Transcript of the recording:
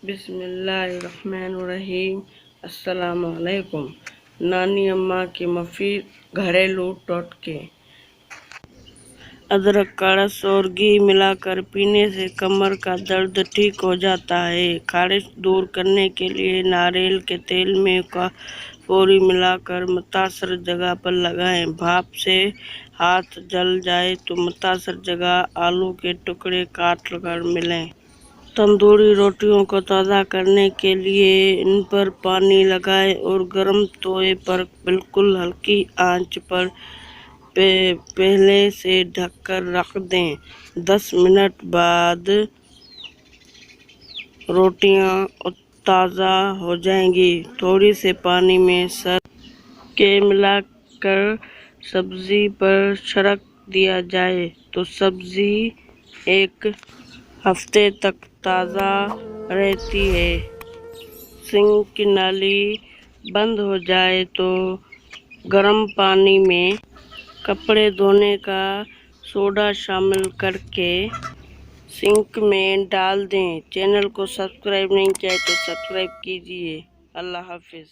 بسم اللہ الرحمن الرحیم۔ السلام علیکم۔ نانی اماں کے مفید گھریلو ٹوٹکے۔ ادرک کا رس اور گھی ملا کر پینے سے کمر کا درد ٹھیک ہو جاتا ہے۔ خارش دور کرنے کے لیے ناریل کے تیل میں کافور ملا کر متاثرہ جگہ پر لگائیں۔ بھاپ سے ہاتھ جل جائے تو متاثرہ جگہ آلو کے ٹکڑے کاٹ کر ملیں۔ تندوری روٹیوں کو تازہ کرنے کے لیے ان پر پانی لگائیں اور گرم توے پر بالکل ہلکی آنچ پر پہلے سے ڈھک کر رکھ دیں۔ 10 منٹ بعد روٹیاں تازہ ہو جائیں گی۔ تھوڑے سے پانی میں سرکہ ملا کر سبزی پر چھڑک دیا جائے تو سبزی ایک ہفتے تک تازہ رہتی ہے۔ سنک کی نلی بند ہو جائے تو گرم پانی میں کپڑے دھونے کا سوڈا شامل کرکے سنک میں ڈال دیں۔ چینل کو سبسکرائب نہیں کیا ہے تو سبسکرائب کیجیے۔ اللہ حافظ۔